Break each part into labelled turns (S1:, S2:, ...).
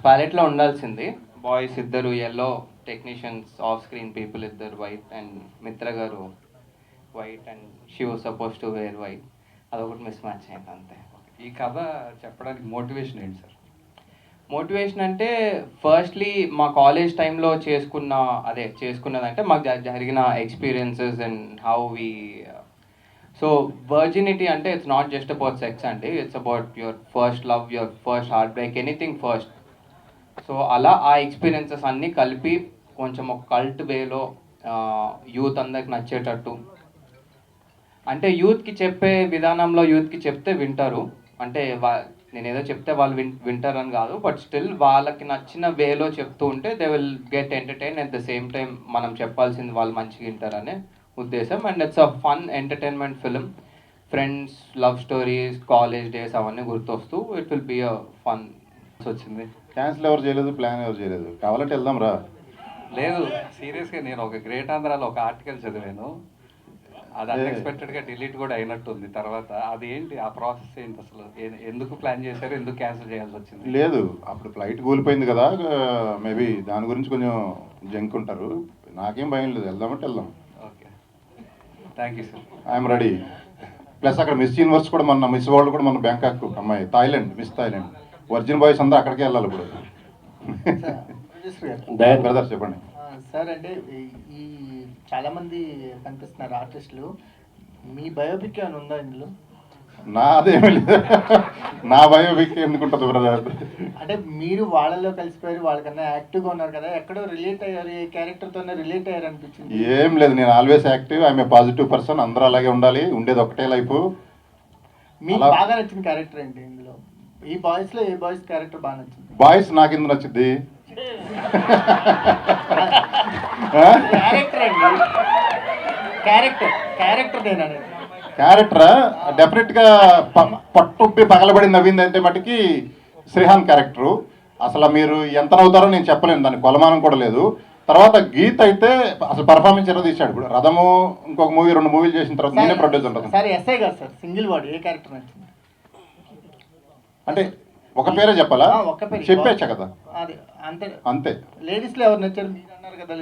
S1: ప్యాలెట్లో ఉండాల్సింది. బాయ్స్ ఇద్దరు yellow, technicians of screen people ఇద్దరు వైట్, అండ్ మిత్ర గారు white and she was suppose to wear white. అదొకటి mismatch అయింది అంతే.
S2: ఈ కథ చెప్పడానికి మోటివేషన్ ఏంటి సార్?
S1: మోటివేషన్ అంటే ఫస్ట్లీ మా కాలేజ్ టైంలో చేసుకున్నదంటే మాకు జరిగిన experiences and how we. So virginity అంటే it's not just about sex అండి, it's about your first love, your first heartbreak, anything first. So అలా ఆ ఎక్స్పీరియన్సెస్ అన్నీ కలిపి కొంచెం ఒక కల్ట్ వేలో యూత్ అందరికి నచ్చేటట్టు, అంటే యూత్కి చెప్పే విధానంలో యూత్కి చెప్తే వింటారు. అంటే నేనేదో చెప్తే వాళ్ళు వింటారని కాదు, బట్ స్టిల్ వాళ్ళకి నచ్చిన వేలో చెప్తూ ఉంటే they will get entertain. At the same time మనం చెప్పాల్సింది వాళ్ళు మంచిగా వింటారనే ఉద్దేశం. And it's a fun entertainment film. Friends, love stories, college days అవన్నీ గుర్తొస్తూ it will be a fun.
S3: వచ్చింది క్యాన్సిల్ ఎవరు చేయలేదు, ప్లాన్ ఎవరు చేయలేదు, కావాలంటే వెళ్దాం రా.
S2: లేదు, సీరియస్గా నేను ఒక గ్రేట్ ఆంధ్రాలో ఒక ఆర్టికల్ చదివాను, అది అన్ఎక్స్పెక్టెడ్గా డిలీట్ కూడా అయినట్టుంది తర్వాత. అది ఏంటి ఆ ప్రాసెస్ ఏంటి అసలు? ఎందుకు ప్లాన్ చేశారు, ఎందుకు క్యాన్సిల్ చేయాల్సి వచ్చింది?
S3: లేదు, అప్పుడు ఫ్లైట్ కూలిపోయింది కదా, మేబీ దాని గురించి కొంచెం జంక్ ఉంటారు. నాకేం భయం లేదు, వెళ్దామంటే వెళ్దాం.
S2: Okay, thank you sir.
S3: I'm ready. Plus అక్కడ మిస్ యూనివర్స్ కూడా మన మిస్ వరల్డ్ కూడా మన బ్యాంకాక్ అమ్మాయి, Thailand, miss Thailand. Virgin boys అందరూ అక్కడికే వెళ్ళాలి ఇప్పుడు. బ్రదర్ చెప్పండి
S4: సార్. అంటే ఈ చాలామంది కనిపిస్తున్నారు ఆర్టిస్టులు, మీ బయోపిక్ ఏమైనా ఉందా ఇందులో?
S3: నాదేమీ లేదు, నా బయోపిక్ ఎందుకుంటుంది బ్రదర్?
S4: అంటే మీరు వాళ్ళలో కలిసిపోయారు, వాళ్ళకన్నా యాక్టివ్గా ఉన్నారు కదా, ఎక్కడో రిలేట్ అయ్యారు, ఏ క్యారెక్టర్తోనే రిలేట్ అయ్యారు అనిపించింది?
S3: ఏం లేదు, నేను always active, I'm a positive person. అందరూ అలాగే ఉండాలి, ఉండేది ఒకటే లైఫ్.
S4: మీకు బాగా నచ్చిన క్యారెక్టర్ ఏంటి ఇందులో? ఈ బాయ్స్లో ఏ బాయ్స్ క్యారెక్టర్ బాగా నచ్చింది?
S3: బాయ్స్ నాకు ఎందుకు నచ్చింది?
S4: క్యారెక్టర్ అండి, క్యారెక్టర్
S3: క్యారెక్టరా డెఫినెట్గా పట్టుప్పి పగలబడి నవ్వింది అంటే మటుకి శ్రీహాన్ క్యారెక్టరు. అసలు మీరు ఎంత నవ్వుతారో నేను చెప్పలేను, దానికి కొలమానం కూడా లేదు. తర్వాత గీత్ అయితే అసలు పర్ఫార్మెన్స్ ఎలా తీశాడు. ఇప్పుడు రథము ఇంకొక మూవీ, 2 మూవీలు చేసిన తర్వాత నేనే ప్రొడ్యూస్ ఉంటుంది.
S4: సార్ ఎస్ఐ గారు సార్, సింగిల్ వర్డ్ ఏ క్యారెక్టర్ నచ్చింది?
S3: అంటే ఒక పేరే చెప్పాలా?
S4: ఒక పేరు
S3: చెప్పేచ్చా కదా,
S4: అంతే
S3: అంతే.
S4: లేడీస్లో ఎవరు నచ్చారు? మీరు అన్నారు కదా.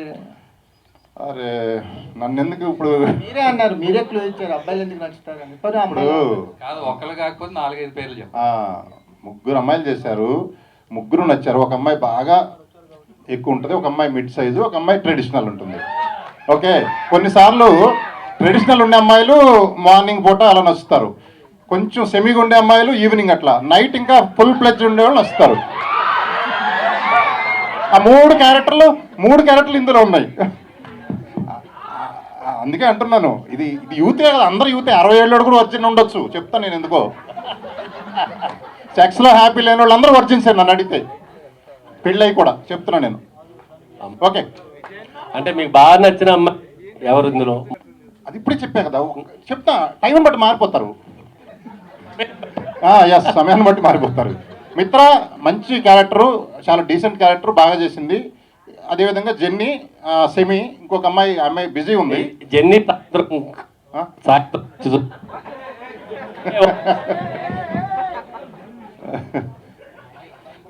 S3: అరే నన్ను ఎందుకు ఇప్పుడు?
S4: మీరే అన్నారు, మీరే క్లూ ఇచ్చారు, అబ్బాయిలు ఎందుకు నచ్చుతారు అని. ఇప్పుడు
S2: కాదు, ఒక్కళ్ళు కాకపోతే 4-5 పేర్లు చెప్పు.
S3: 3 అమ్మాయిలు చేశారు, 3 నచ్చారు. ఒక అమ్మాయి బాగా ఎక్కువ ఉంటుంది, ఒక అమ్మాయి మిడ్ సైజు, ఒక అమ్మాయి ట్రెడిషనల్ ఉంటుంది. ఓకే, కొన్నిసార్లు ట్రెడిషనల్ ఉండే అమ్మాయిలు మార్నింగ్ పూట అలా నచ్చుతారు, కొంచెం సెమీగా ఉండే అమ్మాయిలు ఈవినింగ్, అట్లా నైట్ ఇంకా ఫుల్ ప్లెజ్ ఉండేవాళ్ళు నచ్చుతారు. ఆ 3 క్యారెక్టర్లు ఇందులో ఉన్నాయి. అందుకే అంటున్నాను, ఇది యూతే కదా, అందరు యూతే. 60 ఏళ్ళు కూడా వర్జిన్ ఉండొచ్చు, చెప్తాను నేను ఎందుకో. సెక్స్లో హ్యాపీ లేని వాళ్ళు అందరూ వర్జిన్స్ నన్ను అడిగితే, పెళ్ళి కూడా చెప్తున్నా నేను. ఓకే,
S5: అంటే మీకు బాగా నచ్చిన అమ్మాయి ఎవరు ఇందులో?
S3: అది ఇప్పుడే చెప్పా కదా, చెప్తా. టైం బట్టి మారిపోతారు. ఎస్, సమయాన్ని బట్టి మారిపోతారు. మిత్ర మంచి క్యారెక్టరు, చాలా డీసెంట్ క్యారెక్టర్, బాగా చేసింది. అదేవిధంగా జెన్నీ, సెమీ, ఇంకొక అమ్మాయి బిజీ ఉంది.
S5: జెన్నీ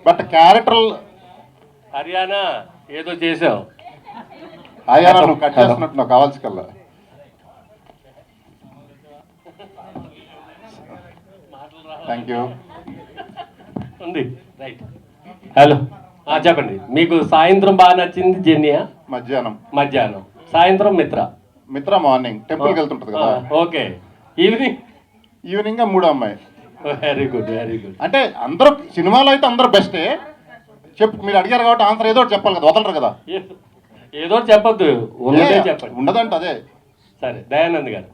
S3: బట్ క్యారెక్టర్
S5: హర్యానా ఏదో చేసావు.
S3: హర్యానా నువ్వు కట్ చేస్తున్నట్టు నాకు కావాల్సి కల్లా. Thank you.
S5: ఉంది రైట్. హలో, చెప్పండి. మీకు సాయంత్రం బాగా నచ్చింది జెన్నియా? మధ్యాహ్నం. సాయంత్రం మిత్ర
S3: మార్నింగ్ టెంపుల్కి వెళ్తుంటది కదా.
S5: ఓకే, ఈవినింగ్
S3: 3 అమ్మాయి.
S5: Very good.
S3: అంటే అందరూ సినిమాలో అయితే అందరూ బెస్టే. చెప్పు, మీరు అడిగారు కాబట్టి ఆన్సర్ ఏదో చెప్పాలి కదా, వదలరు కదా.
S5: ఏదో చెప్పద్దు, ఉన్నదే చెప్పండి.
S3: ఉండదంట అదే.
S5: సరే, దయానంద్ గారు.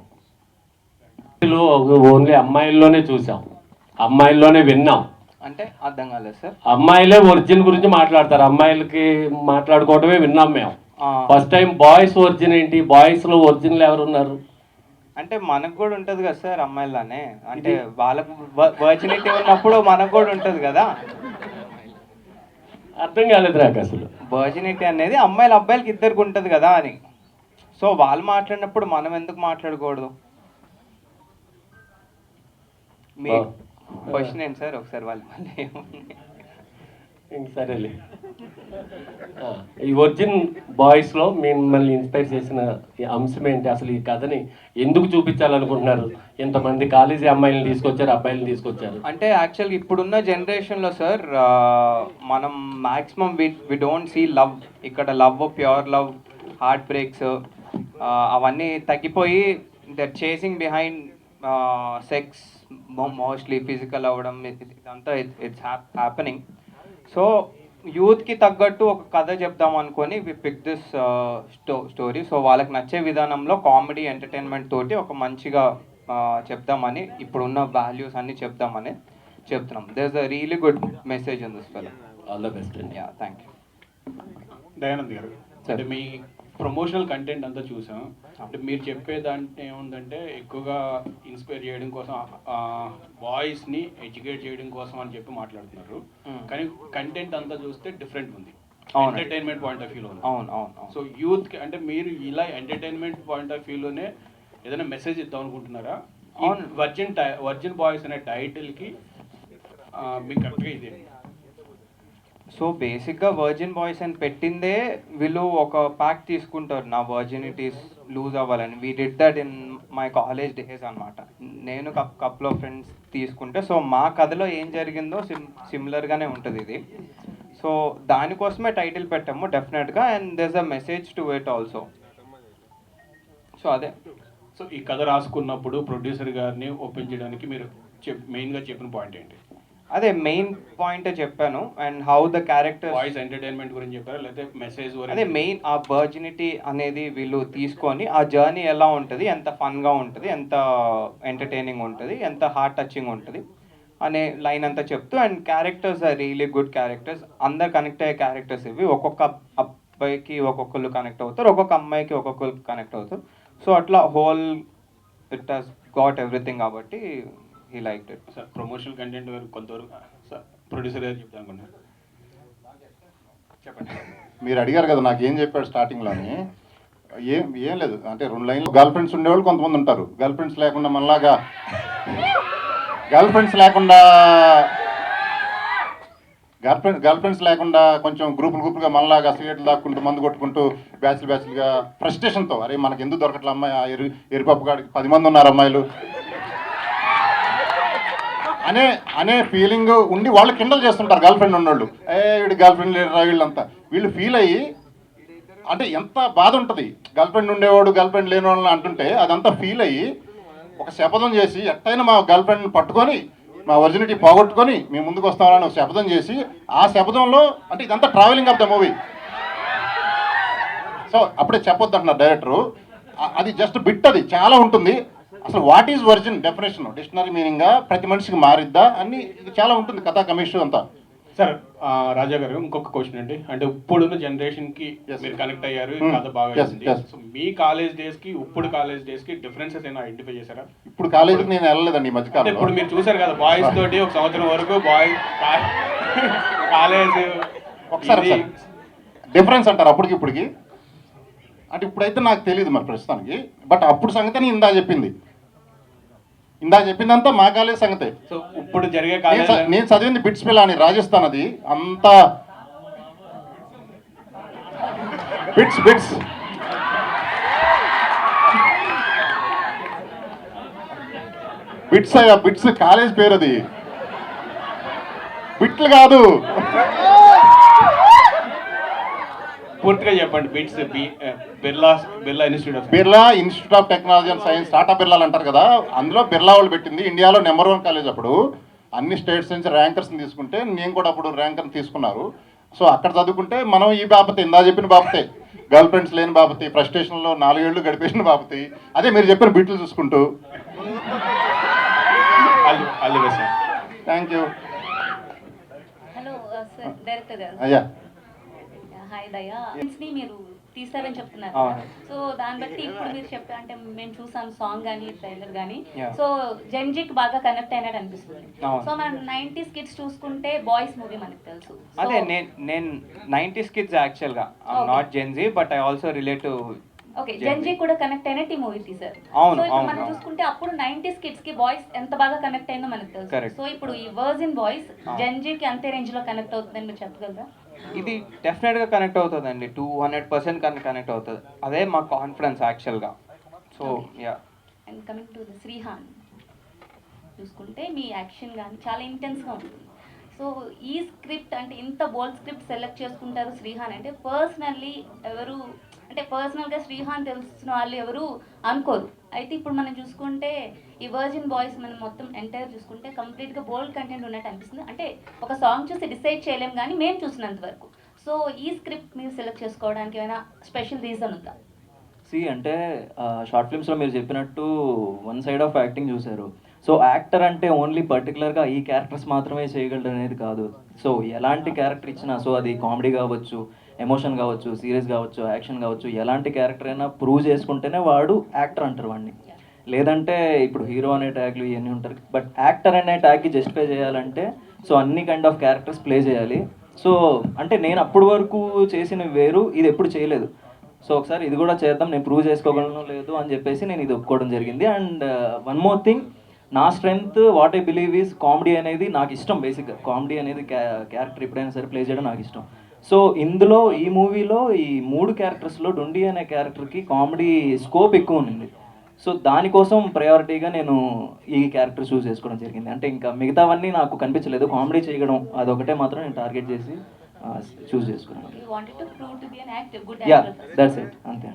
S5: ఓన్లీ అమ్మాయిల్లోనే చూసాం, అమ్మాయిల్లోనే విన్నాం.
S1: అంటే అర్థం కాలేదు సార్.
S5: అమ్మాయిలే ఒరిజిన్ గురించి మాట్లాడతారు, అమ్మాయిలకి మాట్లాడుకోవటమే విన్నాం మేము. ఫస్ట్ టైం బాయ్స్ ఒరిజిన్ ఏంటి, బాయ్స్ లో ఒరిజినల్ ఎవరు ఉన్నారు?
S1: అంటే మనకు కూడా ఉంటుంది కదా సార్ అమ్మాయిలానే, అంటే వాళ్ళకు వర్జినిటీ ఉన్నప్పుడు మనకు కూడా ఉంటుంది కదా.
S5: అర్థం కాలేదు నాకు అసలు.
S1: వర్జినిటీ అనేది అబ్బాయిలకి ఇద్దరికి ఉంటుంది కదా అని. సో వాళ్ళు మాట్లాడినప్పుడు మనం ఎందుకు మాట్లాడకూడదు? మీ క్వశ్చన్ ఏంటి సార్? ఒకసారి వాళ్ళు మళ్ళీ
S5: ఇంక సరేలే. ఈ ఒరిజిన్ బాయ్స్లో మిమ్మల్ని ఇన్స్పైర్ చేసిన ఈ అంశం ఏంటి? అసలు ఈ కథని ఎందుకు చూపించాలనుకుంటున్నారు? ఇంతమంది కాలేజీ అమ్మాయిలను తీసుకొచ్చారు, అబ్బాయిలను తీసుకొచ్చారు.
S1: అంటే యాక్చువల్గా ఇప్పుడున్న జనరేషన్లో సార్ మనం maximum we don't see love. ఇక్కడ love, pure love, heartbreaks అవన్నీ తగ్గిపోయి that chasing behind sex, mostly physical అవ్వడం, ఇదంతా ఇట్స్ హ్యాపెనింగ్. సో యూత్కి తగ్గట్టు ఒక కథ చెప్దాం అనుకొని వి పిక్ దిస్ స్టోరీ. సో వాళ్ళకి నచ్చే విధానంలో కామెడీ, ఎంటర్టైన్మెంట్ తోటి ఒక మంచిగా చెప్దామని, ఇప్పుడున్న వాల్యూస్ అన్నీ చెప్దామని చెప్తున్నాం. There is a really good message in this film.
S5: All the best అండి.
S1: Yeah, thank you.
S6: దయానంద్ గారు, అంటే మీ ప్రమోషనల్ కంటెంట్ అంతా చూసాం. అంటే మీరు చెప్పేదాంట్లో ఏముందంటే ఎక్కువగా ఇన్స్పైర్ చేయడం కోసం, బాయ్స్ని ఎడ్యుకేట్ చేయడం కోసం అని చెప్పి మాట్లాడుతున్నారు. కానీ కంటెంట్ అంతా చూస్తే డిఫరెంట్ ఉంది, ఎంటర్టైన్మెంట్ పాయింట్ ఆఫ్ వ్యూలో ఉంది.
S1: అవును.
S6: సో యూత్కి అంటే మీరు ఇలా ఎంటర్టైన్మెంట్ పాయింట్ ఆఫ్ వ్యూలోనే ఏదైనా మెసేజ్ ఇద్దాం అనుకుంటున్నారా?
S1: అవును.
S6: వర్జిన్ బాయ్స్ అనే టైటిల్కి మీకు కరెక్ట్గా ఇదే.
S1: సో బేసిక్గా వర్జిన్ బాయ్స్ అని పెట్టిందే వీళ్ళు ఒక ప్యాక్ తీసుకుంటారు నా వర్జినిటీస్ లూజ్ అవ్వాలని. We did that in my college days అనమాట. నేను కపుల్ ఆఫ్ ఫ్రెండ్స్ తీసుకుంటే, సో మా కథలో ఏం జరిగిందో సిమిలర్గానే ఉంటుంది ఇది. సో దానికోసమే టైటిల్ పెట్టాము డెఫినెట్గా. And there is a message to it also. So అదే.
S6: సో ఈ కథ రాసుకున్నప్పుడు ప్రొడ్యూసర్ గారిని ఒప్పించడానికి మీరు మెయిన్గా చెప్పిన పాయింట్ ఏంటి?
S1: అదే మెయిన్ పాయింట్ చెప్పాను. And how the character,
S6: voice entertainment గురించి చెప్పారా లేకపోతే మెసేజ్?
S1: అదే మెయిన్ ఆ వర్జినిటీ అనేది వీళ్ళు తీసుకొని ఆ జర్నీ ఎలా ఉంటుంది, ఎంత ఫన్గా ఉంటుంది, ఎంత ఎంటర్టైనింగ్ ఉంటుంది, ఎంత హార్ట్ టచింగ్ ఉంటుంది అనే లైన్ అంతా చెప్తూ. And characters are really good characters. అందరు కనెక్ట్ అయ్యే క్యారెక్టర్స్ ఇవి. ఒక్కొక్క అబ్బాయికి ఒక్కొక్కరు కనెక్ట్ అవుతారు, ఒక్కొక్క అమ్మాయికి ఒక్కొక్కరు కనెక్ట్ అవుతారు. సో అట్లా whole it has got everything. కాబట్టి he liked it.
S6: Sir promotional content కొంతవరకు సార్ ప్రొడ్యూసర్ గారు చెప్తాను అనుకుంటున్నారు. చెప్పండి.
S3: మీరు అడిగారు కదా నాకు ఏం చెప్పాడు స్టార్టింగ్లోని. ఏం లేదు, అంటే 2 లైన్లు. గర్ల్ ఫ్రెండ్స్ ఉండేవాళ్ళు కొంతమంది ఉంటారు, గర్ల్ ఫ్రెండ్స్ లేకుండా మనలాగా గర్ల్ ఫ్రెండ్స్ లేకుండా కొంచెం గ్రూపులుగా మనలాగా సిగరెట్లు దాక్కుంటూ, మందు కొట్టుకుంటూ, బ్యాచ్లుగా ఫ్రస్ట్రేషన్తో, అరే మనకి ఎందుకు దొరకట్లే అమ్మాయి, ఆ ఎరిపప్పు కాడికి 10 మంది ఉన్నారు అమ్మాయిలు అనే ఫీలింగ్ ఉండి వాళ్ళు కిండల్ చేస్తుంటారు గర్ల్ ఫ్రెండ్ ఉన్నోళ్ళు. వీడి గర్ల్ ఫ్రెండ్ లేరు వీళ్ళంతా. వీళ్ళు ఫీల్ అయ్యి, అంటే ఎంత బాధ ఉంటుంది గర్ల్ ఫ్రెండ్ ఉండేవాడు గర్ల్ ఫ్రెండ్ లేని వాళ్ళని అంటుంటే, అదంతా ఫీల్ అయ్యి ఒక శపథం చేసి ఎట్టయినా మా గర్ల్ ఫ్రెండ్ని పట్టుకొని మా ఒరిజినిటీ పోగొట్టుకొని మేము ముందుకు వస్తామని ఒక శపథం చేసి, ఆ శపథంలో అంటే ఇదంతా travelling of the movie. So అప్పుడే చెప్పొద్దు అంటున్నారు డైరెక్టరు. అది జస్ట్ బిట్, అది చాలా ఉంటుంది. అసలు what is virgin definition, dictionary మీనింగ్గా ప్రతి మనిషికి మారిద్దా అన్ని, ఇది చాలా ఉంటుంది కథా కమిషన్ అంతా.
S6: సార్ రాజా గారు, ఇంకొక క్వశ్చన్ అండి. అంటే ఇప్పుడున్న జనరేషన్కి మీరు కనెక్ట్ అయ్యారు, కథ బాగా అయింది. సో మీ కాలేజ్ డేస్కి ఇప్పుడు కాలేజ్ డేస్కి డిఫరెన్సెస్ ఏమైనా ఐడెంటిఫై చేశారా?
S3: ఇప్పుడు కాలేజీకి నేను వెళ్ళలేదండి ఈ మధ్యకాలంలో.
S6: ఇప్పుడు మీరు చూసారు కదా బాయ్స్ తోటి ఒక సంవత్సరం వరకు కాలేజ్.
S3: ఒకసారి డిఫరెన్స్ అంటారు అప్పటికి ఇప్పటికి? అంటే ఇప్పుడైతే నాకు తెలియదు మరి ప్రస్తుతానికి. బట్ అప్పుడు సంగతి ఇందా చెప్పిందంతా మా కాలేజ్ సంగతే.
S6: సో ఇప్పుడు జరిగే కాలేజ్
S3: నేను చదివింది బిట్స్ పిల్ల అని రాజస్థాన్. అది అంతా బిట్స్ అయ్యా, బిట్స్ కాలేజ్ పేరు, అది బిట్లు కాదు.
S6: పూర్తిగా చెప్పండి. BITS Birla
S3: Institute of Technology and Science, Tata బిర్లాలు అంటారు కదా, అందులో బిర్లా వాళ్ళు పెట్టింది. ఇండియాలో నెంబర్ 1 కాలేజ్. అప్పుడు అన్ని స్టేట్స్ నుంచి ర్యాంకర్స్ని తీసుకుంటే నేను కూడా అప్పుడు ర్యాంకర్ని తీసుకున్నారు. సో అక్కడ చదువుకుంటే మనం ఈ బాపతే, ఇందా చెప్పిన బాపతే, గర్ల్ ఫ్రెండ్స్ లేని బాపతి, ఫ్రస్ట్రేషన్లో 4 ఏళ్ళు గడిపేసిన బాపతి, అదే మీరు చెప్పిన బిట్లు చూసుకుంటూ. Thank you.
S7: Hello sir, director గారు.
S3: అయ్యా,
S7: హాయ్ దయా. ని మీరు తీస్తారని చెప్తున్నారు. సో దాన్ని బట్టి ఇప్పుడు మీరు చెప్పారు, అంటే మేము చూసాం సాంగ్ కానీ ట్రైలర్ కానీ, సో జెన్జీకి బాగా కనెక్ట్ అయినట్టు అనిపిస్తుంది. సో మనం 90s కిడ్స్ చూసుకుంటే బాయ్స్ మూవీ మనకు తెలుసు.
S1: అదే నేను 90s కిడ్స్ యాక్చువల్గా. I'm not Gen Z, but I also relate to
S7: okay, Gen Z కూడా కనెక్ట్ అయినట్టు ఈ మూవీ తీశారు.
S1: అవును,
S7: సో ఇప్పుడు
S1: అవును,
S7: మనం
S1: అవును.
S7: చూసుకుంటే అప్పుడు 90s కిడ్స్ కి వాయిస్ ఎంత బాగా కనెక్ట్ అయిందో మనకు తెలుసు.
S1: Correct.
S7: సో ఇప్పుడు ఈ వర్జిన్ వాయిస్ జంజీకి అంతే రేంజ్ లో కనెక్ట్ అవుతుందని మీరు చెప్పగలరా?
S1: ఇది డెఫినెట్గా కనెక్ట్ అవుతుందండి, 200% కనెక్ట్ అవుతుంది. అదే మా కాన్ఫిడెన్స్ యాక్చువల్గా. So yeah.
S7: And coming to the Srihan చూసుకుంటే మీ యాక్షన్ కానీ చాలా ఇంటెన్స్గా ఉంటుంది. సో ఈ స్క్రిప్ట్ అంటే ఇంత బోల్డ్ స్క్రిప్ట్ సెలెక్ట్ చేసుకుంటారు శ్రీహాన్ అంటే పర్సనల్లీ ఎవరు అంటే పర్సనల్గా శ్రీహాన్ తెలుస్తున్న వాళ్ళు ఎవరు అనుకోరు. అయితే ఇప్పుడు మనం చూసుకుంటే ఈ వర్జిన్ బాయ్స్ మనం మొత్తం ఎంటైర్ చూసుకుంటే కంప్లీట్గా బోల్డ్ కంటెంట్ ఉన్నట్టు అనిపిస్తుంది. అంటే ఒక సాంగ్ చూసి డిసైడ్ చేయలేం కానీ మేము చూసినంత వరకు. సో ఈ స్క్రిప్ట్ మీరు సెలెక్ట్ చేసుకోవడానికి ఏమైనా స్పెషల్ రీజన్ ఉందా?
S8: అంటే షార్ట్ ఫిల్మ్స్లో మీరు చెప్పినట్టు వన్ సైడ్ ఆఫ్ యాక్టింగ్ చూశారు. సో యాక్టర్ అంటే ఓన్లీ పర్టికులర్గా ఈ క్యారెక్టర్స్ మాత్రమే చేయగలడు అనేది కాదు. సో ఎలాంటి క్యారెక్టర్ ఇచ్చినా, సో అది కామెడీ కావచ్చు, ఎమోషన్ కావచ్చు, సీరియస్ కావచ్చు, యాక్షన్ కావచ్చు, ఎలాంటి క్యారెక్టర్ అయినా ప్రూవ్ చేసుకుంటేనే వాడు యాక్టర్ అంటారు వాడిని. లేదంటే ఇప్పుడు హీరో అనే ట్యాగ్లు ఇవన్నీ ఉంటారు, బట్ యాక్టర్ అనే ట్యాగ్కి జస్టిఫై చేయాలంటే సో అన్ని కైండ్ ఆఫ్ క్యారెక్టర్స్ ప్లే చేయాలి. సో అంటే నేను అప్పటి వరకు చేసినవి వేరు, ఇది ఎప్పుడు చేయలేదు. సో ఒకసారి ఇది కూడా చేద్దాం, నేను ప్రూవ్ చేసుకోగలను లేదు అని చెప్పేసి నేను ఇది ఒప్పుకోవడం జరిగింది. అండ్ వన్ మోర్ థింగ్, నా strength what I believe is comedy అనేది నాకు ఇష్టం. బేసిక్గా కామెడీ అనేది క్యారెక్టర్ ఎప్పుడైనా సరే ప్లే చేయడం నాకు ఇష్టం. సో ఇందులో ఈ మూవీలో ఈ 3 క్యారెక్టర్స్లో డొండి అనే క్యారెక్టర్కి కామెడీ స్కోప్ ఎక్కువ ఉంది. సో దానికోసం ప్రయారిటీగా నేను ఈ క్యారెక్టర్ చూస్ చేసుకోవడం జరిగింది. అంటే ఇంకా మిగతావన్నీ నాకు కనిపించలేదు, కామెడీ చేయడం అదొకటే మాత్రం నేను టార్గెట్ చేసి చూస్ చేసుకున్నాను. యా, దట్స్ ఇట్, అంతే.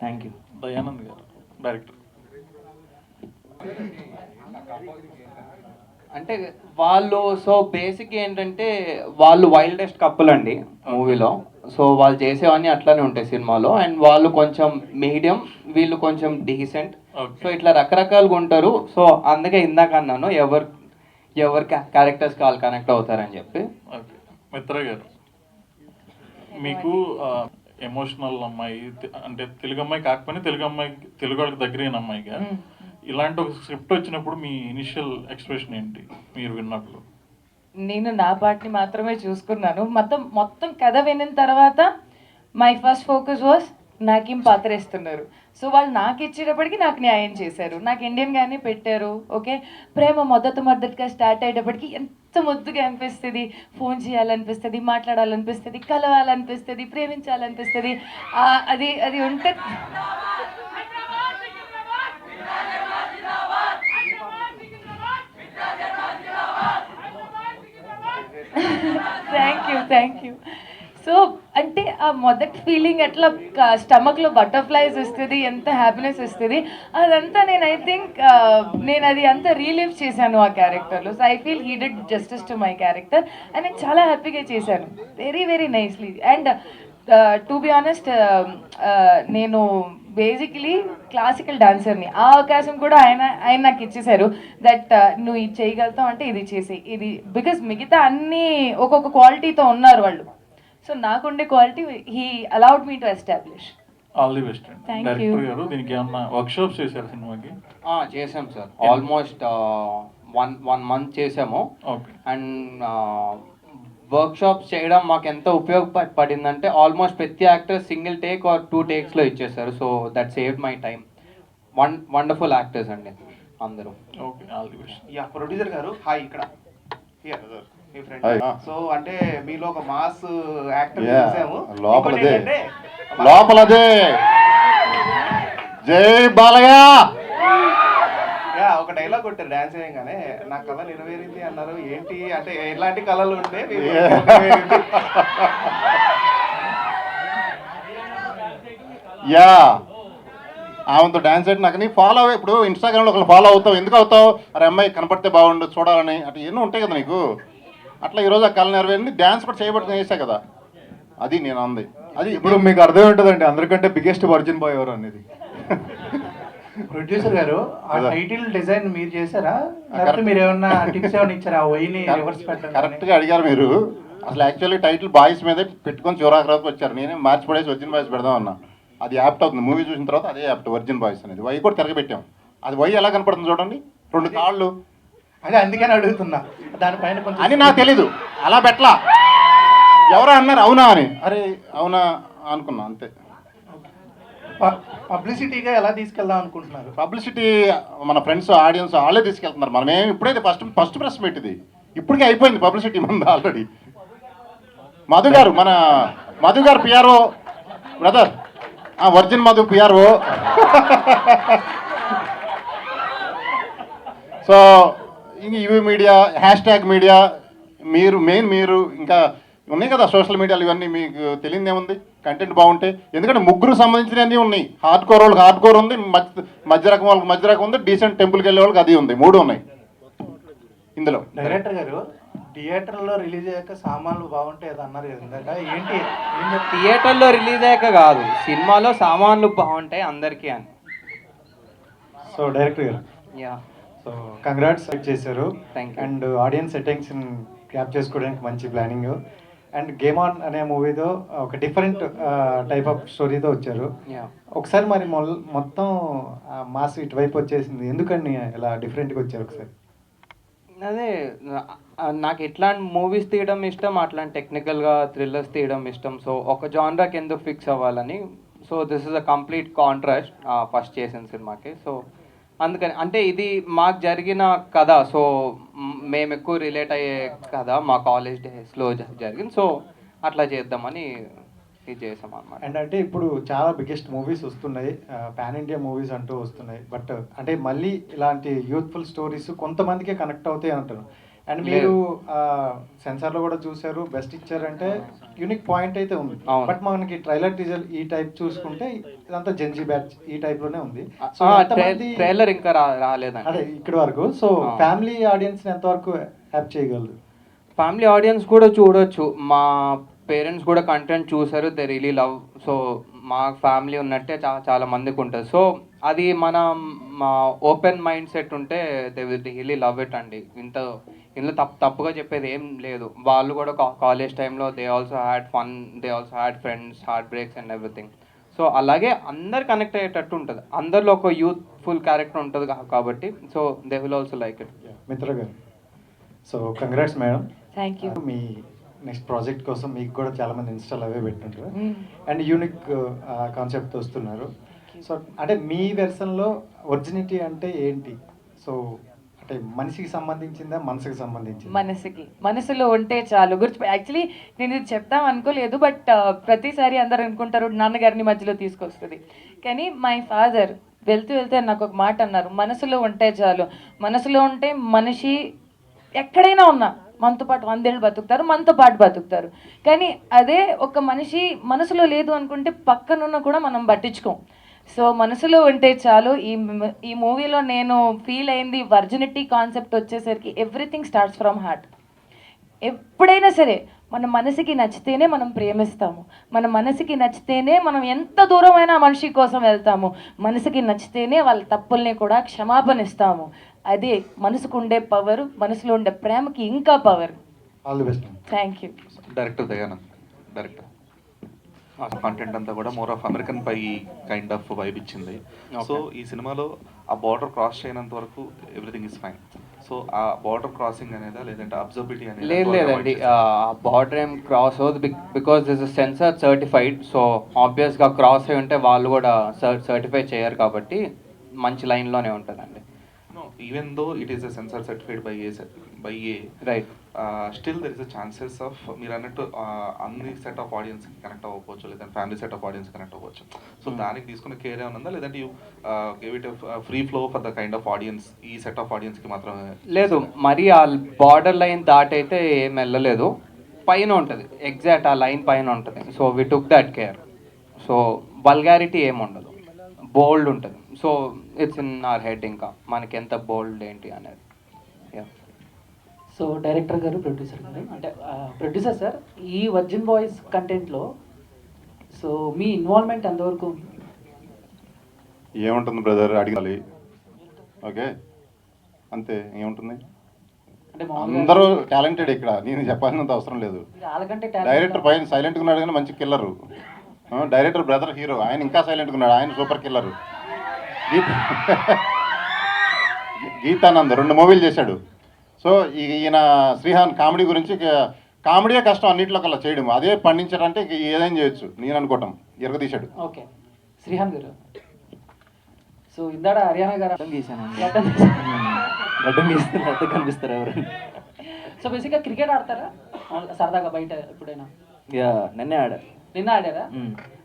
S8: Thank you.
S9: దయానంద్ గారు డైరెక్టర్.
S1: అంటే వాళ్ళు సో బేసిక్ ఏంటంటే వాళ్ళు వైల్డెస్ట్ కపుల్ అండి మూవీలో. సో వాళ్ళు చేసేవన్నీ అట్లానే ఉంటాయి సినిమాలో. అండ్ వాళ్ళు కొంచెం మీడియం, వీళ్ళు కొంచెం డీసెంట్. సో ఇట్లా రకరకాలుగా ఉంటారు. సో అందుకే ఇందాక అన్నాను ఎవరు క్యారెక్టర్స్ వాళ్ళు కనెక్ట్ అవుతారని చెప్పి.
S9: ఓకే, మిత్ర గారు, మీకు ఎమోషనల్ అమ్మాయి అంటే తెలుగు అమ్మాయి కాకపోయినా తెలుగు వాళ్ళకి దగ్గరైన అమ్మాయిగా ఇలాంటి ఒక స్క్రిప్ట్ వచ్చినప్పుడు మీ ఇనిషియల్ ఎక్స్ప్రెషన్ ఏంటి మీరు విన్నప్పుడు?
S10: నేను నా పార్ట్ని మాత్రమే చూసుకున్నాను. మొత్తం కథ విన్న తర్వాత మై ఫస్ట్ ఫోకస్ వాస్ నాకేం పాత్ర ఇస్తున్నారు. సో వాళ్ళు నాకు ఇచ్చేటప్పటికి నాకు న్యాయం చేశారు, నాకు ఇండియన్గానే పెట్టారు. ఓకే, ప్రేమ మొదటగా స్టార్ట్ అయ్యేటప్పటికి ఎంత ముద్దుగా అనిపిస్తుంది, ఫోన్ చేయాలనిపిస్తుంది, మాట్లాడాలనిపిస్తుంది, కలవాలనిపిస్తుంది, ప్రేమించాలనిపిస్తుంది. అది ఉంటే థ్యాంక్ యూ. సో అంటే ఆ మొదటి ఫీలింగ్ అట్లా స్టమక్లో బటర్ఫ్లైస్ వస్తుంది, ఎంత హ్యాపీనెస్ వస్తుంది, అదంతా నేను ఐ థింక్ నేను అది అంతా రీలీవ్ చేశాను ఆ క్యారెక్టర్లో. So I feel he did justice to my character and నేను చాలా హ్యాపీగా చేశాను, very very nicely. And to be honest, నేను బేసికలీ క్లాసికల్ డాన్సర్ని. ఆ అవకాశం కూడా ఆయన నాకు ఇచ్చేశారు. దట్ నువ్వు ఇది చేయగలుగుతావు అంటే ఇది చేసి ఇది, బికాస్ మిగతా అన్నీ ఒక్కొక్క క్వాలిటీతో ఉన్నారు వాళ్ళు. సో నాకుండే quality he allowed me to establish.
S9: All the best.
S10: Thank you.
S9: Director గారు, దీనికి ఏమన్నా వర్క్షాప్స్ చేశారు సినిమాకి?
S1: చేసాం సార్, ఆల్మోస్ట్ 1 month చేసాము.
S9: ఓకే.
S1: అండ్ వర్క్షాప్స్ చేయడం మాకు ఎంత ఉపయోగపడిందంటే ఆల్మోస్ట్ ప్రతి యాక్టర్ సింగిల్ టేక్ ఆర్ 2 takesలో ఇచ్చేస్తారు. So that save my time. Wonderful actors అండి అందరూ.
S9: Okay, all the best.
S11: Yeah, producer గారు హాయ్. ఇక్కడ మీ ఫ్రెండ్. సో అంటే మీలో ఒక మాస్ యాక్టర్ చూసాము.
S3: లోపలదే జై బాలయ్య.
S11: యా, ఒక డైలాగ్ కొట్టారు డాన్స్ చేయగానే, నా కళ నెరవేరింది అన్నారు. ఏంటి అంటే ఎలాంటి కళలు ఉంటే
S3: యా, ఆమెతో డాన్స్ అయితే నాకు నీ ఫాలో అవ్వ. ఇప్పుడు ఇన్స్టాగ్రామ్లో ఒకళ్ళు ఫాలో అవుతావు, ఎందుకు అవుతావు? అరే అమ్మాయి కనపడితే బాగుండు చూడాలని, అట్లా ఎన్నో ఉంటాయి కదా నీకు. అట్లా ఈరోజు ఆ కళ నెరవేరింది, డ్యాన్స్ కూడా చేయబడుతుంది చేసా కదా, అది నేను అంది. అది
S12: ఇప్పుడు మీకు అర్థం ఉంటుందండి అందరికంటే బిగ్గెస్ట్ వర్జిన్ బాయ్ ఎవరు అనేది.
S4: ప్రొడ్యూసర్ గారు, ఆ టైటిల్ డిజైన్ మీరు చేశారా, లేకపోతే మీరు ఏమన్నా టిప్స్ ఏమైనా ఇచ్చారా? ఆ వైని రివర్స్ పెట్టారు.
S3: కరెక్ట్గా అడిగారు మీరు. అసలు యాక్చువల్లీ టైటిల్ బాయ్స్ మీదే పెట్టుకొని చివరాకి వచ్చారు. నేనే మార్చి పడేసి వర్జిన్ బాయ్స్ పెడదాం అన్నా. అది యాప్ట్ అవుతుంది, మూవీ చూసిన తర్వాత అదే యాప్ట్ వర్జిన్ బాయ్స్ అనేది. వై కూడా తిరగబెట్టాం. అది వై ఎలా కనపడుతుంది చూడండి, 2 కాళ్ళు.
S4: అదే అందుకని అడుగుతున్నా, దానిపైన కొంచెం
S3: అని నాకు తెలీదు, అలా పెట్టలా. ఎవరో అన్నారు అవునా అని, అరే అవునా అనుకున్నా అంతే.
S4: పబ్లిసిటీగా ఎలా తీసుకెళ్దాం అనుకుంటున్నారు?
S3: పబ్లిసిటీ మన ఫ్రెండ్స్ ఆడియన్స్ వాళ్ళే తీసుకెళ్తున్నారు. మనమేం ఇప్పుడైతే ఫస్ట్ ప్రెస్ మీట్ ఇది, ఇప్పటికే అయిపోయింది పబ్లిసిటీ మంది ఆల్రెడీ. మధు గారు PRO brother, virgin Madhu PRO. So ఇవి మీడియా, హ్యాష్ మీడియా, మీరు ఇంకా ఉన్నాయి కదా సోషల్ మీడియాలో, ఇవన్నీ మీకు తెలియదు ఏముంది, కంటెంట్ బాగుంటే. ఎందుకంటే ముగ్గురు సంబంధించినవన్నీ ఉన్నాయి. హార్డ్ కోర్ వాళ్ళకి హార్డ్ కోర్ ఉంది, మధ్య రకం వాళ్ళకి మధ్య రకం ఉంది, డీసెంట్ టెంపుల్కి వెళ్ళే వాళ్ళకి అది ఉంది. 3 ఉన్నాయి ఇందులో.
S4: డైరెక్టర్ గారు, థియేటర్లో రిలీజ్ అయ్యాక సామాన్లు బాగుంటాయి అది అన్నారు కదా, ఏంటి?
S1: థియేటర్లో రిలీజ్ అయ్యాక కాదు, సినిమాలో సామాన్లు బాగుంటాయి అందరికీ అని.
S12: సో డైరెక్టర్ గారు,
S1: యా,
S12: సో కంగ్రాట్స్ చేశారు.
S1: Thank you.
S12: And audience attention cap చేసుకోవడానికి మంచి ప్లానింగ్. అండ్ గేమ్ ఆన్ అనే మూవీతో ఒక డిఫరెంట్ టైప్ ఆఫ్ స్టోరీతో వచ్చారు.
S1: యా,
S12: ఒకసారి మరి మొత్తం మాస్ ఇటువైపు వచ్చేసింది, ఎందుకని ఇలా డిఫరెంట్గా వచ్చారు ఒకసారి?
S1: అదే నాకు ఇట్లాంటి మూవీస్ తీయడం ఇష్టం, అట్లాంటి టెక్నికల్గా థ్రిల్లర్స్ తీయడం ఇష్టం. సో ఒక జానరాకి ఎందుకు ఫిక్స్ అవ్వాలని, so this is a complete contrast first చేసిన సినిమాకి. సో అందుకని, అంటే ఇది మాకు జరిగిన కథ, సో మేము ఎక్కువ రిలేట్ అయ్యే కథ మా కాలేజ్ డేస్లో జరిగింది. సో అట్లా చేద్దామని ఇది చేసాం అన్నమాట.
S12: అండ్ అంటే ఇప్పుడు చాలా బిగ్గెస్ట్ మూవీస్ వస్తున్నాయి, పాన్ ఇండియా మూవీస్ అంటూ వస్తున్నాయి. బట్ అంటే మళ్ళీ ఇలాంటి యూత్ఫుల్ స్టోరీస్ కొంతమందికే కనెక్ట్ అవుతాయి అంటారు. అండ్ మీరు సెన్సార్లో కూడా చూసారు, బెస్ట్ ఇచ్చారంటే యూనిక్ పాయింట్ అయితే ఉంది. బట్ మనకి ట్రైలర్ టీజర్ ఈ టైప్ చూసుకుంటే ఇదంతా జెన్జీ బ్యాచ్ ఈ టైప్ లోనే ఉంది. సో
S1: ట్రైలర్ ఇంకా రాలేదండి
S12: అదే ఇక్కడి వరకు. సో ఫ్యామిలీ ఆడియన్స్ ఎంతవరకు హ్యాప్ చేయగలరు?
S1: ఫ్యామిలీ ఆడియన్స్ కూడా చూడొచ్చు. మా పేరెంట్స్ కూడా కంటెంట్ చూసారు, దే రియలీ లవ్. సో మా ఫ్యామిలీ ఉన్నట్టే చాలా మందికి ఉంటుంది. సో అది మా ఓపెన్ మైండ్ సెట్ ఉంటే they will really love it అండి. ఇందులో తప్పుగా చెప్పేది ఏం లేదు. వాళ్ళు కూడా కాలేజ్ టైంలో they also had fun, they also had friends, heart breaks and everything. So అలాగే అందరు కనెక్ట్ అయ్యేటట్టు ఉంటుంది, అందరిలో ఒక యూత్ఫుల్ క్యారెక్టర్ ఉంటుంది కాబట్టి. So they will also like it.
S12: Mitra గారు, so congrats madam.
S10: Thank you.
S12: మీ నెక్స్ట్ ప్రాజెక్ట్ కోసం మీకు కూడా చాలా మంది ఇన్స్టాల్ అవే పెట్టుంటారు అండ్ యూనిక్ కాన్సెప్ట్ వస్తున్నారు. సో అంటే మీ వెర్షన్లో ఒరిజినిటీ అంటే ఏంటి? సో అంటే మనిషికి సంబంధించిందా, మనసుకి సంబంధించింది?
S10: మనసులో ఉంటే చాలు. యాక్చువల్లీ నేను ఇది చెప్తాం అనుకోలేదు, బట్ ప్రతిసారి అందరు అనుకుంటారు నాన్నగారిని మధ్యలో తీసుకొస్తుంది. కానీ మై ఫాదర్ వెళ్తే నాకు ఒక మాట అన్నారు, మనసులో ఉంటే చాలు. మనసులో ఉంటే మనిషి ఎక్కడైనా ఉన్నా మనతో పాటు 100 ఏళ్ళు బతుకుతారు, మనతో పాటు బతుకుతారు. కానీ అదే ఒక మనిషి మనసులో లేదు అనుకుంటే పక్కనున్న కూడా మనం పట్టించుకోం. సో మనసులో ఉంటే చాలు. ఈ మూవీలో నేను ఫీల్ అయింది వర్జినిటీ కాన్సెప్ట్ వచ్చేసరికి ఎవ్రీథింగ్ స్టార్ట్స్ ఫ్రమ్ హార్ట్. ఎప్పుడైనా సరే మన మనసుకి నచ్చితేనే మనం ప్రేమిస్తాము, మన మనసుకి నచ్చితేనే మనం ఎంత దూరమైనా మనిషి కోసం వెళ్తాము, మనసుకి నచ్చితేనే వాళ్ళ తప్పుల్ని కూడా క్షమాపణ ఇస్తాము. అదే మనసుకు ఉండే పవర్, మనసులో ఉండే ప్రేమకి ఇంకా power.
S12: All the best.
S10: Thank you.
S13: Director Dayanand, director. Content అంతా కూడా more of American Pie kind of vibe ఇచ్చింది. సో ఈ సినిమాలో ఆ బార్డర్ క్రాస్ చేయనంత వరకు ఎవ్రీథింగ్ ఇస్ ఫైన్. సో ఆ బార్డర్ క్రాసింగ్ అనేదా లేదంటే అబ్జర్బిలిటీ అనేది?
S1: లేదండి, బార్డర్ ఏం క్రాస్ అవుతుంది because this is censor certified. So ఆబ్వియస్గా క్రాస్ అయి ఉంటే వాళ్ళు కూడా సర్టిఫై చేయరు కాబట్టి మంచి లైన్లోనే ఉంటుందండి.
S13: Even though it is a sensor certified by a
S1: right,
S13: still there is a chances of మీరు అన్నట్టు అన్ని సెట్ ఆఫ్ ఆడియన్స్ కనెక్ట్ అవ్వకపోవచ్చు, లేదంటే family set of audience connect అవ్వచ్చు. సో దానికి తీసుకున్న కేర్ ఏమైనా ఉందా, లేదంటే you give it free flow for the kind of audience, ఈ సెట్ ఆఫ్ ఆడియన్స్కి మాత్రమే?
S1: లేదు, మరి ఆ బార్డర్ లైన్ దాటైతే ఏం వెళ్ళలేదు, పైన ఉంటుంది, ఎగ్జాక్ట్ ఆ లైన్ పైన ఉంటుంది. So we took that care. So vulgarity ఏముండదు, బోల్డ్ ఉంటుంది. So it's in our head, ఇంకా మనకి ఎంత బోల్డ్ ఏంటి అనేది.
S14: సో డైరెక్టర్ గారు, ప్రొడ్యూసర్ గారు, అంటే ప్రొడ్యూసర్ సార్, ఈ వర్జిన్ బాయ్స్ కంటెంట్లో సో మీ ఇన్వాల్వ్మెంట్ ఎంతవరకు ఉంది?
S3: ఏముంటుంది బ్రదర్, అడిగాలి. ఓకే, అంతే, ఏముంటుంది.
S14: అంటే
S3: అందరూ టాలెంటెడ్ ఇక్కడ, నేను చెప్పాల్సినంత అవసరం లేదు.
S14: వాళ్ళకంటే
S3: డైరెక్టర్ పైన సైలెంట్గా ఉన్నాడు కానీ మంచి కిల్లరు. డైరెక్టర్ బ్రదర్ హీరో, ఆయన ఇంకా సైలెంట్గా ఉన్నాడు, ఆయన సూపర్ కిల్లరు. గీతానంద్ 2 మూవీలు చేశాడు. సో ఈయన శ్రీహాన్ కామెడీ గురించి, కామెడీయే కష్టం అన్నింటిలో కల్లా చేయడం, అదే పండించాడంటే ఏదైనా చేయొచ్చు నేను అనుకోవటం, ఎరగదీశాడు.
S14: ఓకే శ్రీహాన్ గారు. సో ఇందాడ హర్యానా గారు
S8: గడ్డం గీసానండి.
S14: గడ్డం గీశారు.
S8: గడ్డం గీస్తే అర్థం కనిపిస్తారు ఎవరు.
S14: సో బేసిక్గా క్రికెట్ ఆడతారా సరదాగా బయట ఎప్పుడైనా?
S8: యా నిన్నే ఆడా.
S14: నిన్న ఆడారా?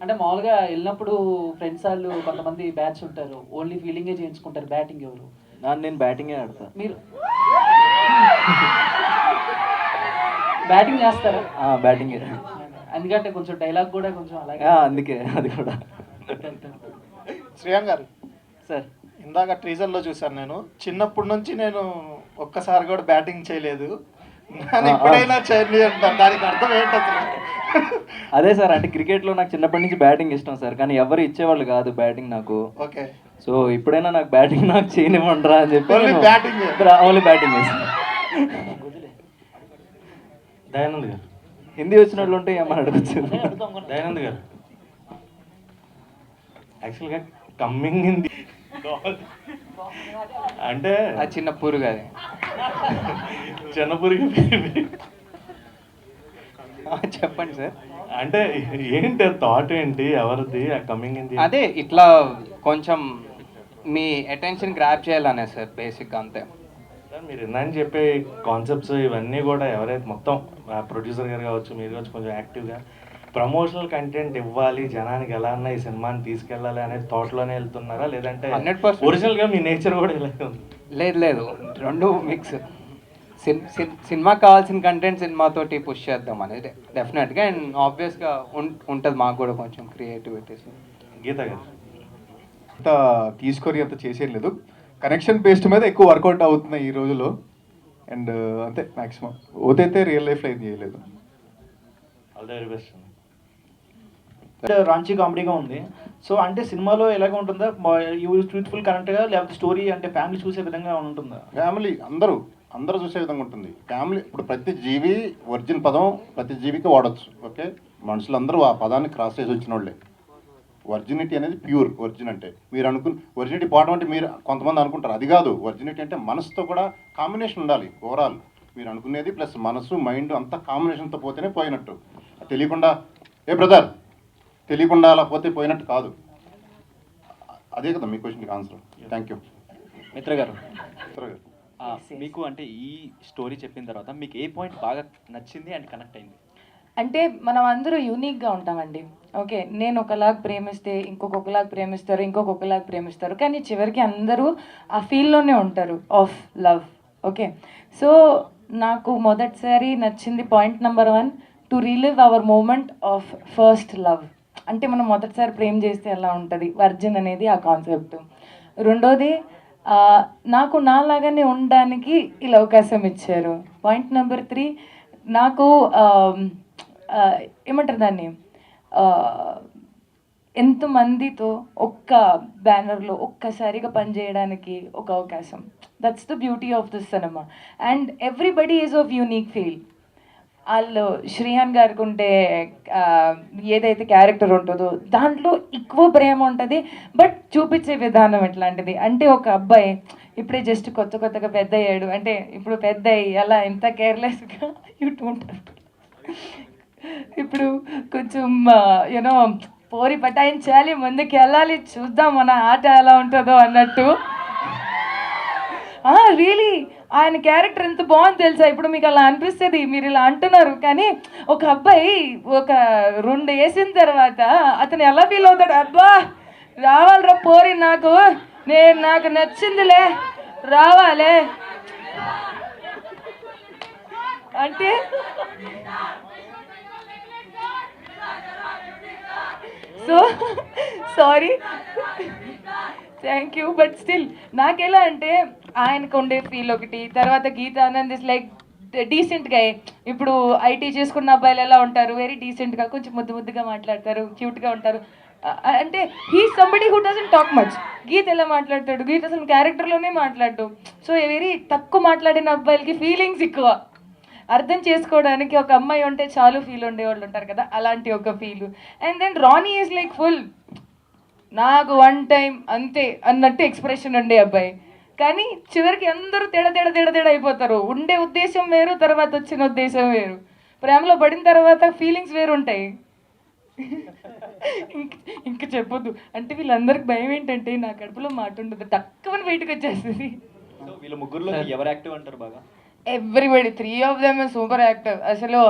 S14: అంటే మామూలుగా వెళ్ళినప్పుడు ఫ్రెండ్స్ వాళ్ళు కొంతమంది బ్యాట్స్ ఉంటారు, ఓన్లీ ఫీల్డింగే చేయించుకుంటారు, బ్యాటింగ్ ఎవరు?
S8: నేను బ్యాటింగే ఆడతా.
S14: మీరు బ్యాటింగ్ చేస్తారా?
S8: బ్యాటింగే.
S14: ఎందుకంటే కొంచెం డైలాగ్ కూడా కొంచెం అలాగే.
S8: అందుకే అది కూడా.
S4: శ్రీయాన్ గారు
S8: సార్,
S4: ఇందాక ట్రీజర్లో చూశాను నేను. చిన్నప్పటి నుంచి నేను ఒక్కసారి కూడా బ్యాటింగ్ చేయలేదు, కానీ ఎప్పుడైనా చేయండి అంటాను. దానికి అర్థం ఏంటి అసలు?
S8: అదే సార్, అంటే క్రికెట్లో నాకు చిన్నప్పటి నుంచి బ్యాటింగ్ ఇష్టం సార్, కానీ ఎవరు ఇచ్చేవాళ్ళు కాదు బ్యాటింగ్ నాకు.
S4: ఓకే.
S8: సో ఇప్పుడైనా నాకు బ్యాటింగ్ నాకు చేయనివ్వండిరా అని చెప్పి
S4: ఓన్లీ బ్యాటింగ్
S8: వేస్తాను.
S5: దయానంద్ గారు,
S8: హిందీ వచ్చిన వాళ్ళు ఉంటే ఏమని అడగచ్చు.
S5: దయానంద్ గారు, యాక్చువల్గా కమ్మింగ్ హిందీ అంటే
S1: ఆ చిన్న పురుగు అది.
S5: చిన్న పురుగు
S1: చెప్పండి సార్.
S5: అంటే ఏంటి థాట్ ఏంటి, ఎవరిది ఆ కమ్మింగ్ హిందీ?
S1: అదే ఇట్లా కొంచెం మీ అటెన్షన్ గ్రాప్ చేయాలనే సార్, బేసిక్గా అంతే.
S5: సార్ మీరు ఇందాక చెప్పే కాన్సెప్ట్స్ ఇవన్నీ కూడా ఎవరైతే మొత్తం ప్రొడ్యూసర్ గారు కావచ్చు, మీరు కావచ్చు, కొంచెం యాక్టివ్గా ప్రమోషనల్ కంటెంట్ ఇవ్వాలి, జనానికి ఎలా అన్నా ఈ సినిమాని తీసుకెళ్ళాలి అనే థాట్లోనే వెళ్తున్నారా, లేదంటే
S1: 100%
S5: ఒరిజినల్గా మీ నేచర్ కూడా ఇలాగే ఉంది?
S1: లేదు, రెండు మిక్స్. సినిమాకి కావాల్సిన కంటెంట్ సినిమాతోటి పుష్ చేద్దాం అనేది డెఫినెట్గా, అండ్ ఆబ్వియస్గా ఉంటుంది మాకు కూడా కొంచెం క్రియేటివిటీస్.
S5: గీత గారు,
S15: అంత తీసుకొని అంత చేసేది లేదు, కనెక్షన్ బేస్డ్ మీద ఎక్కువ వర్కౌట్ అవుతున్నాయి ఈ రోజుల్లో. అండ్ అంతే మ్యాక్సిమం ఓతైతే రియల్ లైఫ్లో ఏం చేయలేదు.
S5: All the very best.
S4: Ranchi కామెడీగా ఉంది. సో అంటే సినిమాలో ఎలాగ ఉంటుందా, ట్రూత్ఫుల్ కరెక్ట్గా, లేకపోతే స్టోరీ అంటే ఫ్యామిలీ చూసే విధంగా ఉంటుందా?
S3: ఫ్యామిలీ అందరూ చూసే విధంగా ఉంటుంది. ఫ్యామిలీ ఇప్పుడు ప్రతి జీవి ఒరిజిన్ పదం ప్రతి జీవికి వాడచ్చు. ఓకే, మనుషులందరూ ఆ పదాన్ని క్రాస్ చేసి వచ్చిన వాళ్ళే. ఒరిజినిటీ అనేది ప్యూర్. ఒరిజిన్ అంటే మీరు ఒరిజినిటీ పోవడం అంటే మీరు కొంతమంది అనుకుంటారు, అది కాదు. ఒరిజినిటీ అంటే మనసుతో కూడా కాంబినేషన్ ఉండాలి. ఓవరాల్ మీరు అనుకునేది ప్లస్ మనసు మైండ్ అంతా కాంబినేషన్తో పోతేనే పోయినట్టు. తెలియకుండా బ్రదర్ తెలియకుండా అలా పోతే పోయినట్టు కాదు. అదే కదా మీ క్వశ్చన్కి ఆన్సర్. Thank you.
S8: మిత్ర గారు,
S16: మీకు అంటే ఈ స్టోరీ చెప్పిన తర్వాత మీకు ఏ పాయింట్ బాగా నచ్చింది అండ్ కనెక్ట్ అయింది?
S10: అంటే మనం అందరూ యూనిక్గా ఉంటామండి. ఓకే, నేను ఒకలాగా ప్రేమిస్తే ఇంకొకలాగా ప్రేమిస్తారు, ఇంకొకలాగా ప్రేమిస్తారు, కానీ చివరికి అందరూ ఆ ఫీల్లోనే ఉంటారు ఆఫ్ లవ్. ఓకే, సో నాకు మొదటిసారి నచ్చింది point number 1, to relive our moment of first love. అంటే మనం మొదటిసారి ప్రేమ చేస్తే ఎలా ఉంటుంది, వర్జిన్ అనేది ఆ కాన్సెప్ట్. రెండోది, నాకు నాలాగానే ఉండడానికి ఇలా అవకాశం ఇచ్చారు. పాయింట్ నెంబర్ 3, నాకు ఏమంటారు దాన్ని, ఎంతమందితో ఒక్క బ్యానర్లో ఒక్కసారిగా పనిచేయడానికి ఒక అవకాశం. That's the beauty of this cinema. And everybody is of unique feel. వాళ్ళు శ్రీహాన్ గారికి ఉంటే ఏదైతే క్యారెక్టర్ ఉంటుందో దాంట్లో ఎక్కువ ప్రేమ ఉంటుంది, బట్ చూపించే విధానం ఎట్లాంటిది అంటే, ఒక అబ్బాయి ఇప్పుడే జస్ట్ కొత్తగా పెద్ద అయ్యాడు అంటే, ఇప్పుడు పెద్ద అయ్యి అలా ఎంత కేర్లెస్గా ఇటు ఉంటారు. ఇప్పుడు కొంచెం యూనో పోరి పటాయించాలి, ముందుకు వెళ్ళాలి, చూద్దాం మన ఆట ఎలా ఉంటుందో అన్నట్టు. రియలీ ఆయన క్యారెక్టర్ ఎంత బాగుంది తెలుసా. ఇప్పుడు మీకు అలా అనిపిస్తుంది, మీరు ఇలా అంటున్నారు, కానీ ఒక అబ్బాయి ఒక 2 వేసిన తర్వాత అతను ఎలా ఫీల్ అవుతాడు, అబ్బా రావాలిరా పోరి, నాకు నచ్చిందిలే రావాలే అంటే. So sorry, thank you, but still నాకెలా అంటే ఆయనకు ఉండే ఫీల్ ఒకటి, తర్వాత గీత ఆనంద్ ఇస్ లైక్ డీసెంట్గా. ఇప్పుడు ఐటీ చేసుకున్న అబ్బాయిలు ఎలా ఉంటారు, వెరీ డీసెంట్గా, కొంచెం ముద్దుగా మాట్లాడతారు, క్యూట్గా ఉంటారు. అంటే he somebody who doesn't talk much. Geetha ఎలా మాట్లాడతాడు, గీత అసలు క్యారెక్టర్లోనే మాట్లాడు. సో వెరీ తక్కువ మాట్లాడిన అబ్బాయిలకి ఫీలింగ్స్ ఎక్కువ, అర్థం చేసుకోవడానికి ఒక అమ్మాయి ఉంటే చాలు ఫీల్ ఉండేవాళ్ళు ఉంటారు కదా, అలాంటి ఒక feel. And then Rani is like full నాకు 1 టైం అంతే అన్నట్టు ఎక్స్ప్రెషన్ ఉండే అబ్బాయి, కానీ చివరికి అందరూ తేడా అయిపోతారు. ఉండే ఉద్దేశం వేరు, తర్వాత వచ్చిన ఉద్దేశం వేరు. ప్రేమలో పడిన తర్వాత ఫీలింగ్స్ వేరు ఉంటాయి. ఇంకా చెప్పొద్దు. అంటే వీళ్ళందరికి భయం ఏంటంటే నా కడుపులో మాట ఉండదు, తక్కువని బయటకు వచ్చేస్తుంది.
S16: సో వీళ్ళ ముగ్గురులో ఎవరు యాక్టివ్ అంటారు బాగా?
S10: Everybody, 3 of them super active. అసలు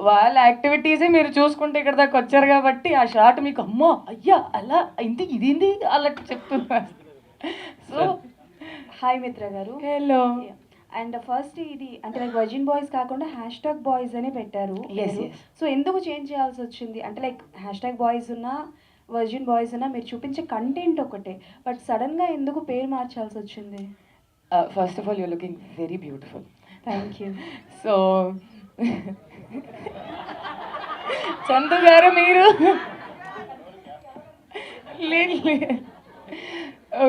S10: వాళ్ళ యాక్టివిటీసే మీరు చూసుకుంటే ఇక్కడ దాకా వచ్చారు కాబట్టి ఆ షాట్ మీకు అమ్మో అయ్యా అలా ఇంత ఇదేంది అలా చెప్తున్నారు. సో
S17: హాయ్ మిత్ర గారు.
S10: హలో.
S17: అండ్ ఫస్ట్ ఇది అంటే లైక్ వర్జిన్ బాయ్స్ కాకుండా #బాయ్స్ అని పెట్టారు.
S10: Yes.
S17: సో ఎందుకు చేంజ్ చేయాల్సి వచ్చింది? అంటే లైక్ #బాయ్స్ ఉన్నా వర్జిన్ బాయ్స్ ఉన్నా మీరు చూపించే కంటెంట్ ఒకటే, బట్ సడన్గా ఎందుకు పేరు మార్చాల్సి వచ్చింది?
S10: First of all your looking very beautiful.
S17: Thank you.
S10: So Chandu గారు మీరు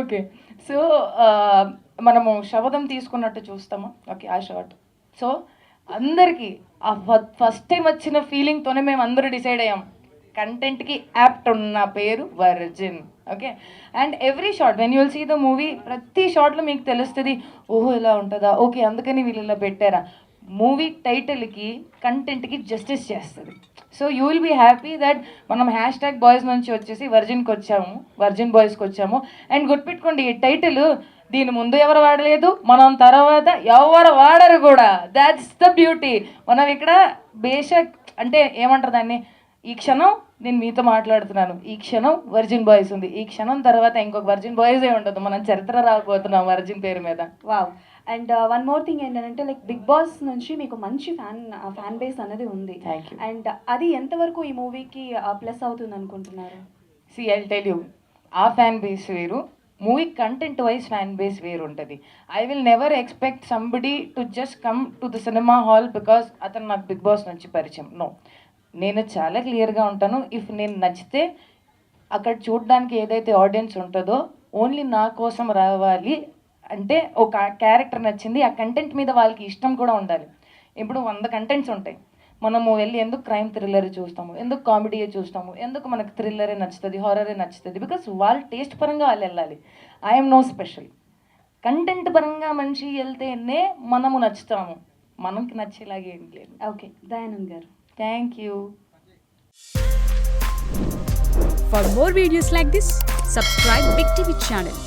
S10: ఓకే. సో మనము శబదం తీసుకున్నట్టు చూస్తాము. ఓకే, ఆ షార్ట్. సో అందరికీ ఆ ఫస్ట్ టైం వచ్చిన ఫీలింగ్తోనే మేము అందరూ డిసైడ్ అయ్యాం కంటెంట్కి యాప్ట్ ఉన్న పేరు Virgin. Okay, and every shot when you'll see the movie, ప్రతి షార్ట్లో మీకు తెలుస్తుంది ఓహో ఇలా ఉంటుందా, ఓకే అందుకని వీళ్ళు ఇలా పెట్టారా. మూవీ టైటిల్కి కంటెంట్కి జస్టిస్ చేస్తుంది. So you will be happy that మనం #బాయ్స్ నుంచి వచ్చేసి వర్జిన్ బాయ్స్కి వచ్చాము. అండ్ గుర్తుపెట్టుకోండి, ఈ టైటిల్ దీని ముందు ఎవరు వాడలేదు, మనం తర్వాత ఎవరు వాడరు కూడా. That's the beauty. మనం ఇక్కడ బేషక్ అంటే ఏమంటారు దాన్ని, ఈ క్షణం నేను మీతో మాట్లాడుతున్నాను, ఈ క్షణం వర్జిన్ బాయ్స్ ఉంది, ఈ క్షణం తర్వాత ఇంకొక వర్జిన్ బాయ్సే ఉండదు. మనం చరిత్ర రాకపోతున్నాం వర్జిన్ పేరు మీద.
S17: Wow. And one more thing ఏంటంటే లైక్ బిగ్ బాస్ నుంచి మీకు మంచి ఫ్యాన్ బేస్ అనేది ఉంది.
S10: Thank you.
S17: అండ్ అది ఎంతవరకు ఈ మూవీకి ప్లస్ అవుతుంది అనుకుంటున్నారు?
S10: సి ఐ టెల్ యూ, ఆ ఫ్యాన్ బేస్ వేరు, movie content wise fan base వేరు ఉంటుంది. I will never expect somebody to just come to the cinema hall because అతను నాకు బిగ్ బాస్ నుంచి పరిచయం. నో, నేను చాలా క్లియర్గా ఉంటాను. ఇఫ్ నేను నచ్చితే అక్కడ చూడడానికి ఏదైతే ఆడియన్స్ ఉంటుందో ఓన్లీ నా కోసం రావాలి. అంటే ఒక క్యారెక్టర్ నచ్చింది, ఆ కంటెంట్ మీద వాళ్ళకి ఇష్టం కూడా ఉండాలి. ఇప్పుడు 100 కంటెంట్స్ ఉంటాయి, మనము వెళ్ళి ఎందుకు క్రైమ్ థ్రిల్లర్ చూస్తాము, ఎందుకు కామెడీయే చూస్తాము, ఎందుకు మనకు థ్రిల్లరే నచ్చుతుంది, హారరే నచ్చుతుంది, బికాస్ వాళ్ళ టేస్ట్ పరంగా వాళ్ళు వెళ్ళాలి. I'm no special. కంటెంట్ పరంగా మంచి వెళ్తేనే మనము నచ్చుతాము, మనకి నచ్చేలాగే ఏం లేదు.
S17: ఓకే, దయానంద్ గారు.
S10: Thank you.
S18: For more videos like this, subscribe Big TV channel.